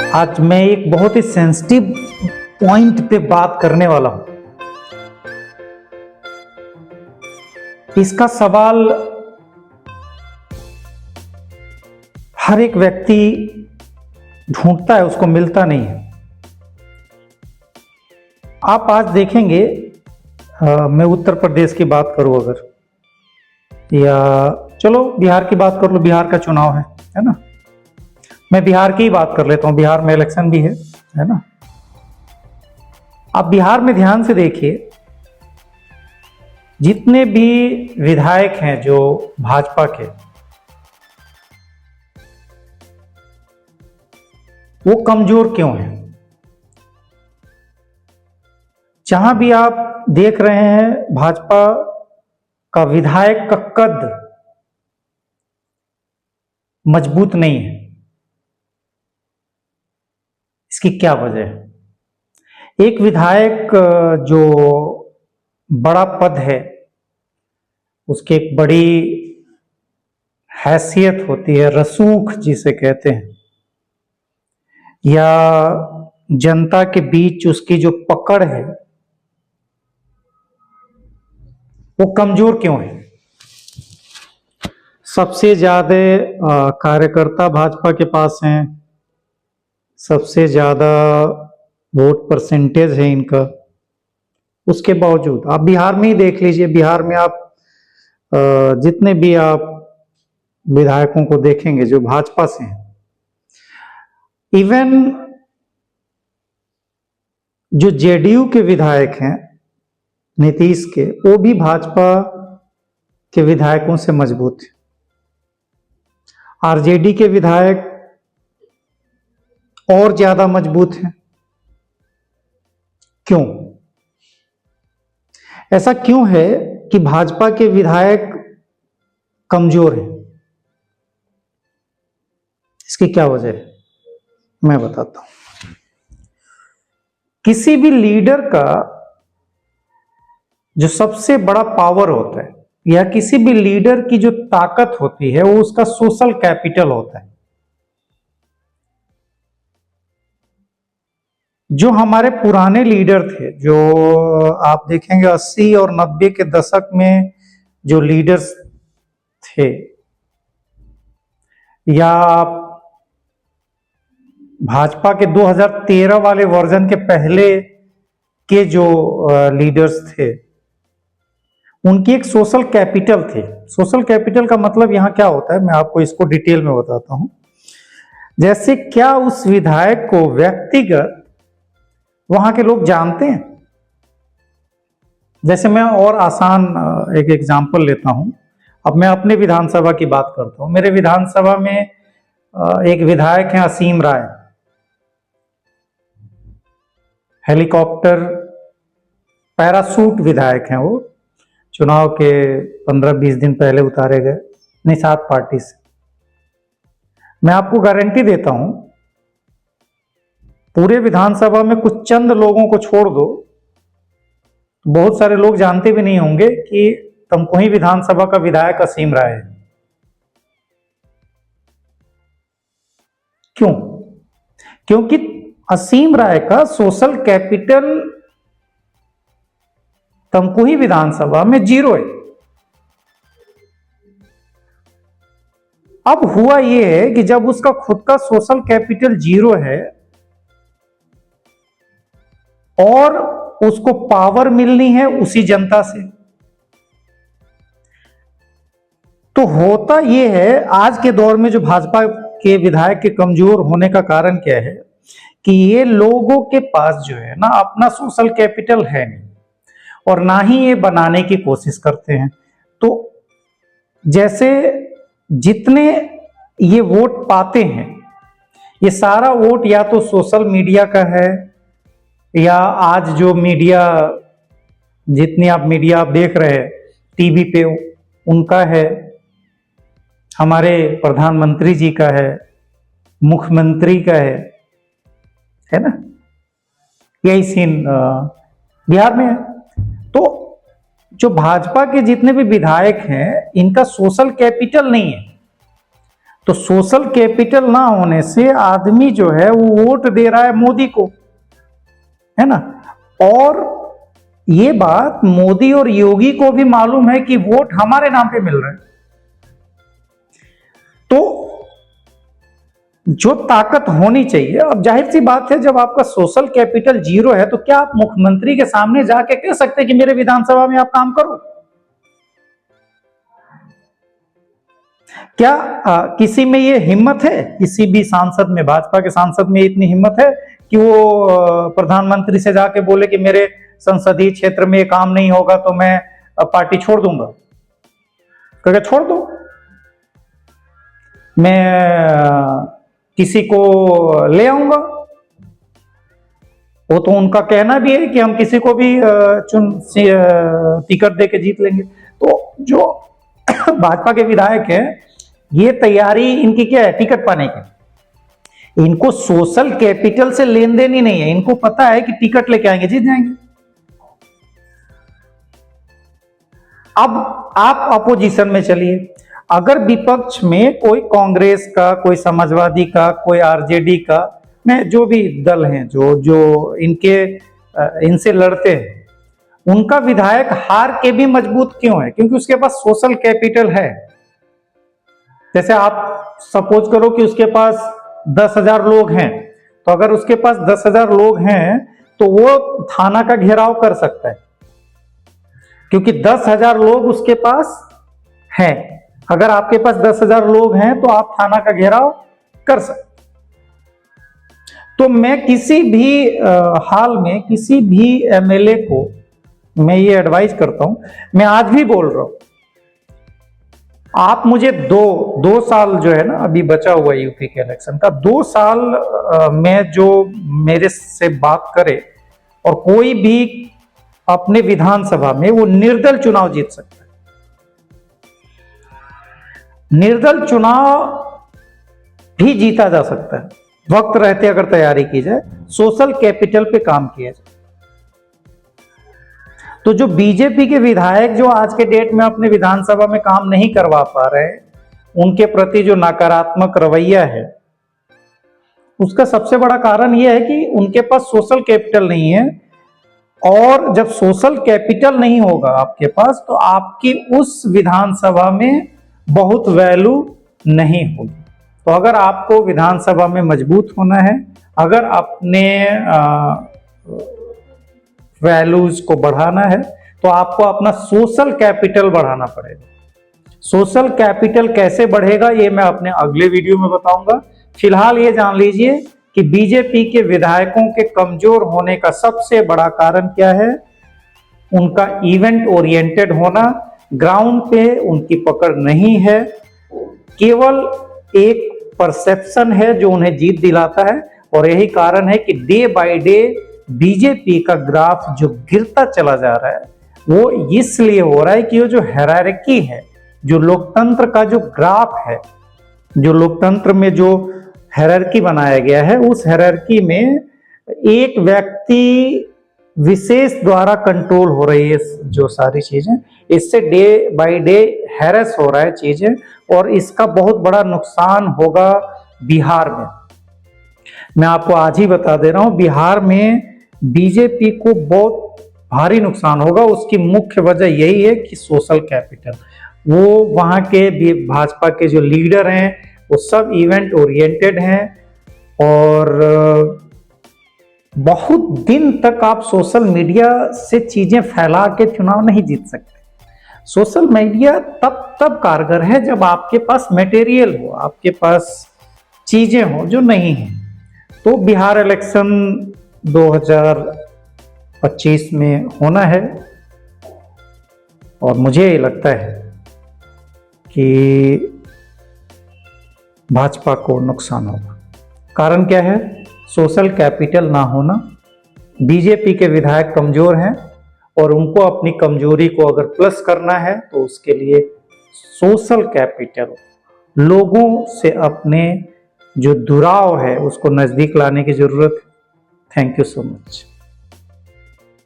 आज मैं एक बहुत ही सेंसिटिव पॉइंट पे बात करने वाला हूं। इसका सवाल हर एक व्यक्ति ढूंढता है, उसको मिलता नहीं है। आप आज देखेंगे, मैं उत्तर प्रदेश की बात करूं अगर, या चलो बिहार की बात कर लो, बिहार का चुनाव है ना। मैं बिहार की ही बात कर लेता हूं, बिहार में इलेक्शन भी है ना। आप बिहार में ध्यान से देखिए, जितने भी विधायक हैं जो भाजपा के, वो कमजोर क्यों हैं? जहां भी आप देख रहे हैं भाजपा का विधायक का कद मजबूत नहीं है। इसकी क्या वजह है? एक विधायक जो बड़ा पद है, उसकी एक बड़ी हैसियत होती है, रसूख जिसे कहते हैं, या जनता के बीच उसकी जो पकड़ है, वो कमजोर क्यों है? सबसे ज्यादा कार्यकर्ता भाजपा के पास हैं, सबसे ज्यादा वोट परसेंटेज है इनका। उसके बावजूद आप बिहार में ही देख लीजिए, बिहार में आप जितने भी आप विधायकों को देखेंगे जो भाजपा से हैं, इवन जो जेडीयू के विधायक हैं नीतीश के, वो भी भाजपा के विधायकों से मजबूत है। आरजेडी के विधायक और ज्यादा मजबूत हैं। क्यों? ऐसा क्यों है कि भाजपा के विधायक कमजोर हैं? इसकी क्या वजह है, मैं बताता हूं। किसी भी लीडर का जो सबसे बड़ा पावर होता है, या किसी भी लीडर की जो ताकत होती है, वो उसका सोशल कैपिटल होता है। जो हमारे पुराने लीडर थे, जो आप देखेंगे 80 और 90 के दशक में जो लीडर्स थे, या भाजपा के 2013 वाले वर्जन के पहले के जो लीडर्स थे, उनकी एक सोशल कैपिटल थी। सोशल कैपिटल का मतलब यहां क्या होता है, मैं आपको इसको डिटेल में बताता हूं। जैसे क्या उस विधायक को व्यक्तिगत वहां के लोग जानते हैं? जैसे मैं और आसान एक एग्जांपल लेता हूं। अब मैं अपने विधानसभा की बात करता हूं। मेरे विधानसभा में एक विधायक हैं असीम राय, हेलीकॉप्टर पैरासूट विधायक हैं। वो चुनाव के 15-20 दिन पहले उतारे गए निषाद पार्टी से। मैं आपको गारंटी देता हूं, पूरे विधानसभा में कुछ चंद लोगों को छोड़ दो, बहुत सारे लोग जानते भी नहीं होंगे कि तमकुही विधानसभा का विधायक असीम राय है। क्यों? क्योंकि असीम राय का सोशल कैपिटल तमकुही विधानसभा में 0 है। अब हुआ यह है कि जब उसका खुद का सोशल कैपिटल 0 है और उसको पावर मिलनी है उसी जनता से, तो होता यह है, आज के दौर में जो भाजपा के विधायक के कमजोर होने का कारण क्या है कि ये लोगों के पास जो है ना, अपना सोशल कैपिटल है नहीं, और ना ही ये बनाने की कोशिश करते हैं। तो जैसे जितने ये वोट पाते हैं, ये सारा वोट या तो सोशल मीडिया का है, या आज जो मीडिया, जितनी आप मीडिया आप देख रहे हैं टीवी पे, उनका है, हमारे प्रधानमंत्री जी का है, मुख्यमंत्री का है ना। यही सीन बिहार में है। तो जो भाजपा के जितने भी विधायक हैं, इनका सोशल कैपिटल नहीं है। तो सोशल कैपिटल ना होने से आदमी जो है वो वोट दे रहा है मोदी को, है ना। और ये बात मोदी और योगी को भी मालूम है कि वोट हमारे नाम पे मिल रहा है। तो जो ताकत होनी चाहिए, अब जाहिर सी बात है जब आपका सोशल कैपिटल जीरो है तो क्या आप मुख्यमंत्री के सामने जाके कह सकते हैं कि मेरे विधानसभा में आप काम करो? क्या किसी में ये हिम्मत है? किसी भी सांसद में, भाजपा के सांसद में इतनी हिम्मत है कि वो प्रधानमंत्री से जाके बोले कि मेरे संसदीय क्षेत्र में ये काम नहीं होगा तो मैं पार्टी छोड़ दूंगा? कहेगा छोड़ दो, मैं किसी को ले आऊंगा। वो तो उनका कहना भी है कि हम किसी को भी टिकट दे के जीत लेंगे। तो जो भाजपा के विधायक हैं, ये तैयारी इनकी क्या है टिकट पाने की। इनको सोशल कैपिटल से लेन देन ही नहीं है, इनको पता है कि टिकट लेके आएंगे जीत जाएंगे। अब आप अपोजिशन में चलिए, अगर विपक्ष में कोई कांग्रेस का, कोई समाजवादी का, कोई आरजेडी का, में जो भी दल हैं जो इनसे लड़ते हैं, उनका विधायक हार के भी मजबूत क्यों है? क्योंकि उसके पास सोशल कैपिटल है। जैसे आप सपोज करो कि उसके पास 10,000 लोग हैं, तो अगर उसके पास 10,000 लोग हैं तो वो थाना का घेराव कर सकता है, क्योंकि 10,000 लोग उसके पास हैं। अगर आपके पास 10,000 लोग हैं तो आप थाना का घेराव कर सकते। तो मैं किसी भी हाल में किसी भी एमएलए को मैं ये एडवाइस करता हूं, मैं आज भी बोल रहा हूं, आप मुझे दो साल जो है ना, अभी बचा हुआ यूपी के इलेक्शन का, 2 साल में जो मेरे से बात करे और कोई भी अपने विधानसभा में वो निर्दल चुनाव जीत सकता है। निर्दल चुनाव भी जीता जा सकता है, वक्त रहते अगर तैयारी की जाए, सोशल कैपिटल पे काम किया जाए। तो जो बीजेपी के विधायक जो आज के डेट में अपने विधानसभा में काम नहीं करवा पा रहे, उनके प्रति जो नकारात्मक रवैया है, उसका सबसे बड़ा कारण यह है कि उनके पास सोशल कैपिटल नहीं है। और जब सोशल कैपिटल नहीं होगा आपके पास, तो आपकी उस विधानसभा में बहुत वैल्यू नहीं होगी। तो अगर आपको विधानसभा में मजबूत होना है, अगर अपने वैल्यूज को बढ़ाना है, तो आपको अपना सोशल कैपिटल बढ़ाना पड़ेगा। सोशल कैपिटल कैसे बढ़ेगा ये मैं अपने अगले वीडियो में बताऊंगा। फिलहाल ये जान लीजिए कि बीजेपी के विधायकों के कमजोर होने का सबसे बड़ा कारण क्या है? उनका इवेंट ओरिएंटेड होना, ग्राउंड पे उनकी पकड़ नहीं है, केवल एक परसेप्शन है जो उन्हें जीत दिलाता है। और यही कारण है कि डे बाय डे बीजेपी का ग्राफ जो गिरता चला जा रहा है, वो इसलिए हो रहा है कि वो जो हायरार्की है, जो लोकतंत्र का जो ग्राफ है, जो लोकतंत्र में जो हायरार्की बनाया गया है, उस हायरार्की में एक व्यक्ति विशेष द्वारा कंट्रोल हो रही है जो सारी चीजें। इससे डे बाय डे हैरेस हो रहा है चीजें, और इसका बहुत बड़ा नुकसान होगा बिहार में। मैं आपको आज ही बता दे रहा हूं, बिहार में बीजेपी को बहुत भारी नुकसान होगा। उसकी मुख्य वजह यही है कि सोशल कैपिटल, वो वहां के भाजपा के जो लीडर हैं वो सब इवेंट ओरिएंटेड हैं, और बहुत दिन तक आप सोशल मीडिया से चीजें फैला के चुनाव नहीं जीत सकते। सोशल मीडिया तब कारगर है जब आपके पास मटेरियल हो, आपके पास चीजें हो जो नहीं है। तो बिहार इलेक्शन 2025 में होना है, और मुझे लगता है कि भाजपा को नुकसान होगा। कारण क्या है? सोशल कैपिटल ना होना। बीजेपी के विधायक कमजोर हैं, और उनको अपनी कमजोरी को अगर प्लस करना है तो उसके लिए सोशल कैपिटल, लोगों से अपने जो दुराव है उसको नजदीक लाने की जरूरत है। Thank you so much.